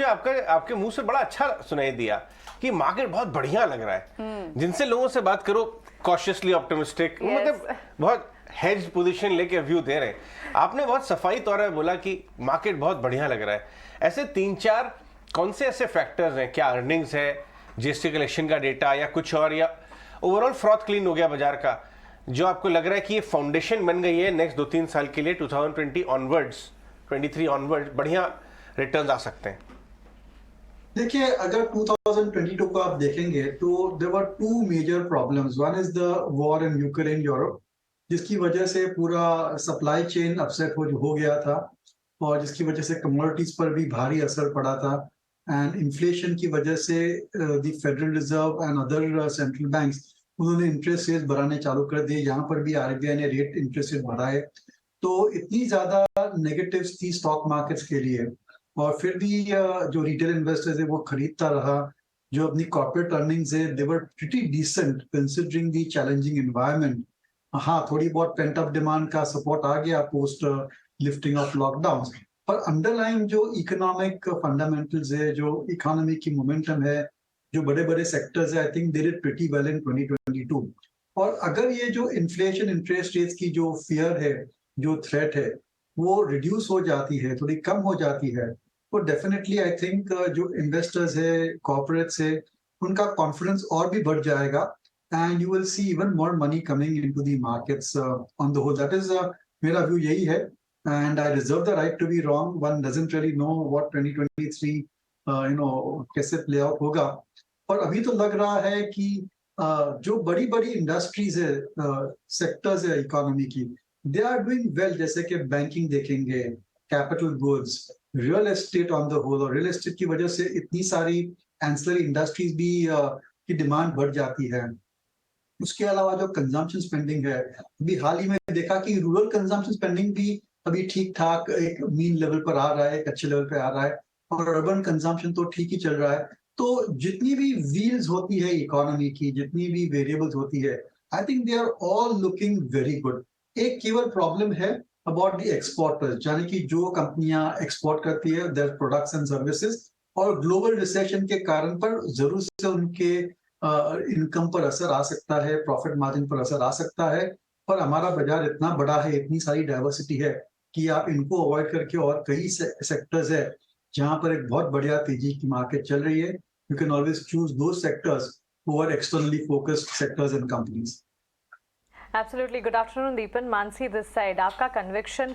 आपका आपके मुंह से बड़ा अच्छा सुनाई दिया कि मार्केट बहुत बढ़िया लग रहा है। जिनसे लोगों से बात करो कॉशियसली ऑप्टिमिस्टिक, मतलब बहुत हेज पोजीशन लेके व्यू दे रहे हैं। आपने बहुत सफाई तौर पे बोला कि मार्केट बहुत बढ़िया लग रहा है। ऐसे 3-4 कौन से ऐसे फैक्टर्स हैं, क्या अर्निंग्स है, जीएसटी कलेक्शन का डेटा या कुछ और, या ओवरऑल फ्रॉथ क्लीन हो गया बाजार का, जो आपको लग रहा है कि ये फाउंडेशन बन गई है नेक्स्ट 2-3 साल के लिए, 2020 ऑनवर्ड्स, 23 ऑनवर्ड्स बढ़िया रिटर्न्स आ सकते हैं? देखिए, अगर 2022 को आप देखेंगे तो there were two major problems. One is the war in Ukraine Europe, जिसकी वजह से पूरा सप्लाई चेन अपसेट हो गया था और जिसकी वजह से कमोडिटीज पर भी भारी असर पड़ा था। एंड इन्फ्लेशन की वजह से the federal reserve and other central banks उन्होंने इंटरेस्ट रेट बढ़ाने चालू कर दिए। यहाँ पर भी आरबीआई ने रेट इंटरेस्ट रेट बढ़ाए। तो इतनी ज्यादा नेगेटिव्स थी स्टॉक मार्केट्स के लिए, और फिर भी जो रिटेल इन्वेस्टर्स है वो खरीदता रहा। जो अपनी कॉर्पोरेट अर्निंग्स है they were pretty decent considering the challenging environment. हाँ, थोड़ी बहुत पेंट अप डिमांड का सपोर्ट आ गया पोस्ट लिफ्टिंग ऑफ लॉकडाउन, पर अंडरलाइन जो इकोनॉमिक फंडामेंटल्स है, जो इकोनॉमी की मोमेंटम है, जो बड़े बड़े सेक्टर्स है, I think they did pretty well in 2022। और अगर ये जो इन्फ्लेशन इंटरेस्ट रेट्स की जो फियर है, जो थ्रेट है, वो रिड्यूस हो जाती है, थोड़ी कम हो जाती है, तो डेफिनेटली आई थिंक जो इन्वेस्टर्स है, कॉर्पोरेट्स है, उनका कॉन्फिडेंस और भी बढ़ जाएगा and you will see even more money coming into the markets on the whole. That is मेरा व्यू यही है and I reserve the right to be wrong. One doesn't really know what 2023 कैसे play out होगा। पर अभी तो लग रहा है कि जो बड़ी बड़ी इंडस्ट्रीज है, सेक्टर्स है इकोनॉमी की, दे आर डूइंग वेल। जैसे कि बैंकिंग देखेंगे, capital goods, real estate on the whole, और रियल एस्टेट की वजह से इतनी सारी एंसिलरी इंडस्ट्रीज भी की डिमांड बढ़ जाती है। उसके अलावा जो कंजम्पशन स्पेंडिंग है, अभी हाल ही में देखा कि रूरल कंजम्पशन स्पेंडिंग भी अभी ठीक ठाक एक मीन लेवल पर आ रहा है, एक अच्छे लेवल पे आ रहा है, और अर्बन कंजम्पशन तो ठीक ही चल रहा है। तो जितनी भी व्हील्स होती है इकोनॉमी की, जितनी भी वेरिएबल्स होती है, I think they are all looking very good. एक केवल प्रॉब्लम है अबाउट द एक्सपोर्टर्स, यानी कि जो कंपनियां एक्सपोर्ट करती है देयर प्रोडक्ट्स एंड सर्विसेज, और ग्लोबल रिसेशन के कारण पर जरूर से उनके इनकम पर असर आ सकता है, प्रॉफिट मार्जिन पर असर आ सकता है। पर हमारा बाजार इतना बड़ा है, इतनी सारी डाइवर्सिटी है कि आप इनको अवॉइड करके और कई सेक्टर्स है जहां पर एक बहुत बढ़िया तेजी की मार्केट चल रही है। You can always choose those sectors who are externally focused sectors and companies. Absolutely. Good afternoon Deepan, Mansi this side. आपका कन्विक्शन